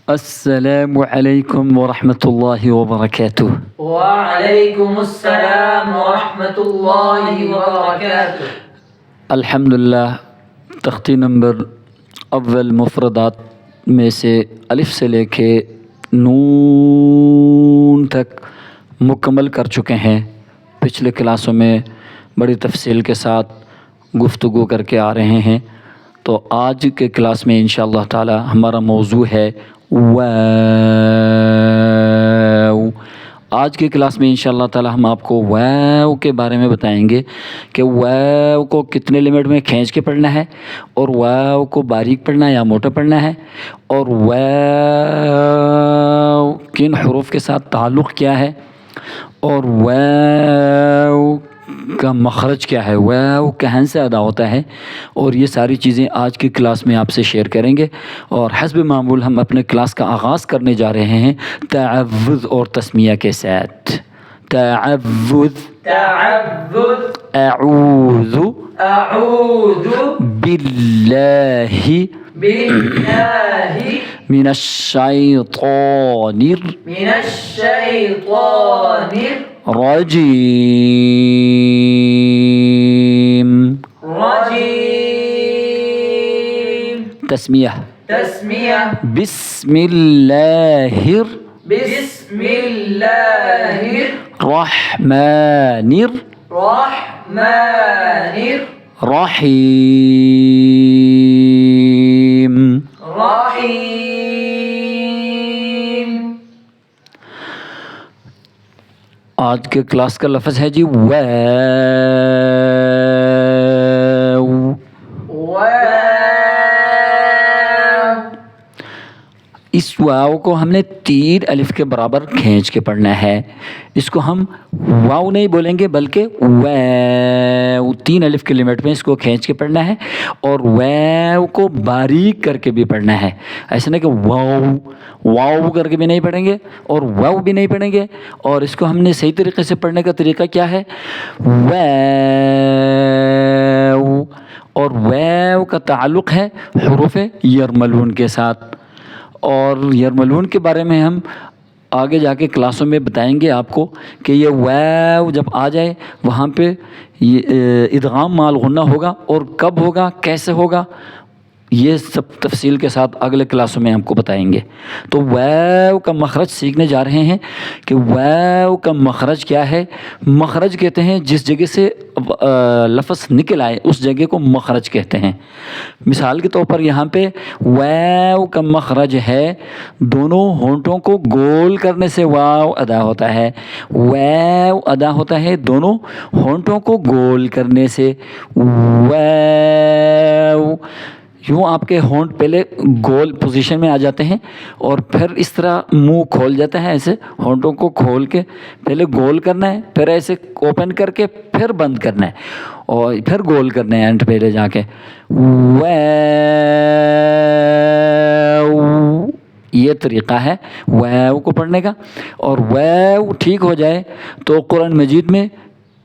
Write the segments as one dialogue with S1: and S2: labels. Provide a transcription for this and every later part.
S1: السلام علیکم ورحمۃ اللہ وبرکاتہ۔
S2: وعلیکم السلام ورحمۃ اللہ وبرکاتہ۔
S1: الحمدللہ، تختی نمبر اول مفردات میں سے الف سے لے کے نون تک مکمل کر چکے ہیں۔ پچھلے کلاسوں میں بڑی تفصیل کے ساتھ گفتگو کر کے آ رہے ہیں، تو آج کے کلاس میں انشاءاللہ تعالی ہمارا موضوع ہے واو۔ آج کے کلاس میں انشاءاللہ تعالی ہم آپ کو واو کے بارے میں بتائیں گے کہ واو کو کتنے لمٹ میں کھینچ کے پڑھنا ہے، اور واو کو باریک پڑھنا ہے یا موٹا پڑھنا ہے، اور واو کن حروف کے ساتھ تعلق کیا ہے، اور واو کا مخرج کیا ہے، واو کہاں سے ادا ہوتا ہے، اور یہ ساری چیزیں آج کی کلاس میں آپ سے شیئر کریں گے۔ اور حسب معمول ہم اپنے کلاس کا آغاز کرنے جا رہے ہیں تعوذ اور تسمیہ کے ساتھ۔ تعوذ، اعوذ باللہ من الشیطان الرجیم۔ تسمیہ، بسم اللہ الرحمن الرحیم۔ آج کے کلاس کا لفظ ہے جی واو۔ اس واو کو ہم نے 3 الف کے برابر کھینچ کے پڑھنا ہے۔ اس کو ہم واو نہیں بولیں گے بلکہ واو، 3 الف کے لمٹ میں اس کو کھینچ کے پڑھنا ہے، اور واو کو باریک کر کے بھی پڑھنا ہے۔ ایسا نہیں کہ واو واو کر کے بھی نہیں پڑھیں گے اور واو بھی نہیں پڑھیں گے۔ اور اس کو ہم نے صحیح طریقے سے پڑھنے کا طریقہ کیا ہے، واو، اور واو کا تعلق ہے حروف یرملون کے ساتھ، اور یرملون کے بارے میں ہم آگے جا کے کلاسوں میں بتائیں گے آپ کو کہ یہ واو جب آ جائے وہاں پہ ادغام مال غنہ ہوگا، اور کب ہوگا، کیسے ہوگا، یہ سب تفصیل کے ساتھ اگلے کلاسوں میں ہم کو بتائیں گے۔ تو واو کا مخرج سیکھنے جا رہے ہیں کہ واو کا مخرج کیا ہے۔ مخرج کہتے ہیں جس جگہ سے لفظ نکل آئے اس جگہ کو مخرج کہتے ہیں۔ مثال کے طور پر یہاں پہ واو کا مخرج ہے دونوں ہونٹوں کو گول کرنے سے واو ادا ہوتا ہے۔ واو ادا ہوتا ہے دونوں ہونٹوں کو گول کرنے سے، واو۔ یوں آپ کے ہونٹ پہلے گول پوزیشن میں آ جاتے ہیں، اور پھر اس طرح منہ کھول جاتا ہے، ایسے ہونٹوں کو کھول کے پہلے گول کرنا ہے، پھر ایسے اوپن کر کے پھر بند کرنا ہے، اور پھر گول کرنا ہے اینڈ پہلے جا کے واو۔ یہ طریقہ ہے واو کو پڑھنے کا۔ اور واو ٹھیک ہو جائے تو قرآن مجید میں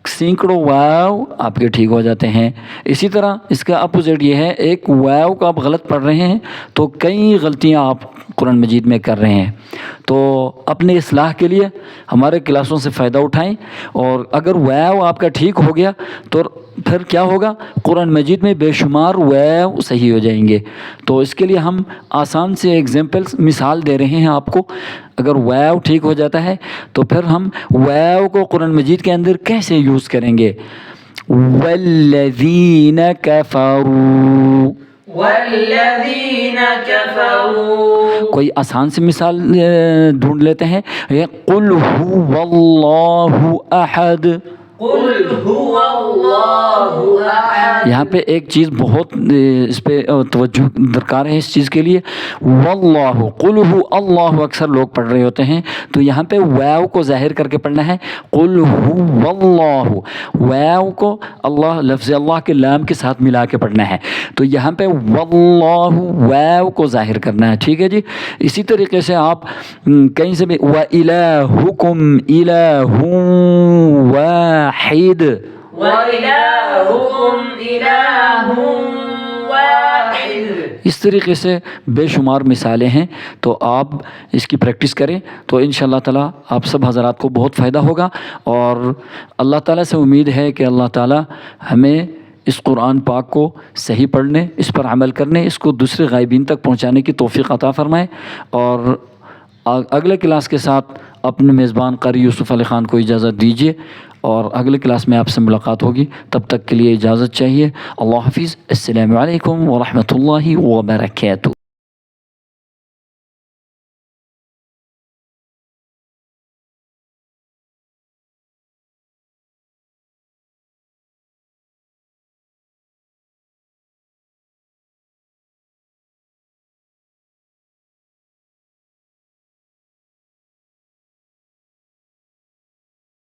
S1: سینکڑوں واو آپ کے ٹھیک ہو جاتے ہیں۔ اسی طرح اس کا اپوزٹ یہ ہے، ایک واو کو آپ غلط پڑھ رہے ہیں تو کئی غلطیاں آپ قرآن مجید میں کر رہے ہیں۔ تو اپنے اصلاح کے لیے ہمارے کلاسوں سے فائدہ اٹھائیں، اور اگر واو آپ کا ٹھیک ہو گیا تو پھر کیا ہوگا، قرآن مجید میں بے شمار واو صحیح ہو جائیں گے۔ تو اس کے لیے ہم آسان سے ایگزامپلس مثال دے رہے ہیں آپ کو۔ اگر واو ٹھیک ہو جاتا ہے تو پھر ہم واو کو قرآن مجید کے اندر کیسے یوز کریں گے۔ والذین کفروا، کوئی آسان سی مثال ڈھونڈ لیتے ہیں۔ قل هو اللہ احد، یہاں پہ ایک چیز بہت اس پہ توجہ درکار ہے اس چیز کے لیے۔ واللہ، قل ہو اللہ اکثر لوگ پڑھ رہے ہوتے ہیں، تو یہاں پہ واو کو ظاہر کر کے پڑھنا ہے۔ قل ہو واللہ، واو کو اللہ، لفظ اللہ کے لام کے ساتھ ملا کے پڑھنا ہے، تو یہاں پہ واللہ واو کو ظاہر کرنا ہے، ٹھیک ہے جی۔ اسی طریقے سے آپ کہیں سے بھی وَإِلَٰهُكُمْ إِلَٰهٌ وَاحِدٌ،
S2: وَإِلَٰهُكُمْ إِلَٰهٌ واحد.
S1: اس طریقے سے بے شمار مثالیں ہیں، تو آپ اس کی پریکٹس کریں تو انشاءاللہ تعالیٰ آپ سب حضرات کو بہت فائدہ ہوگا، اور اللہ تعالیٰ سے امید ہے کہ اللہ تعالیٰ ہمیں اس قرآن پاک کو صحیح پڑھنے، اس پر عمل کرنے، اس کو دوسرے غائبین تک پہنچانے کی توفیق عطا فرمائے. اور اگلے کلاس کے ساتھ اپنے میزبان قاری یوسف علی خان کو اجازت دیجیے، اور اگلے کلاس میں آپ سے ملاقات ہوگی. تب تک کے لیے اجازت چاہیے. اللہ حافظ. السلام علیکم ورحمۃ اللہ وبرکاتہ.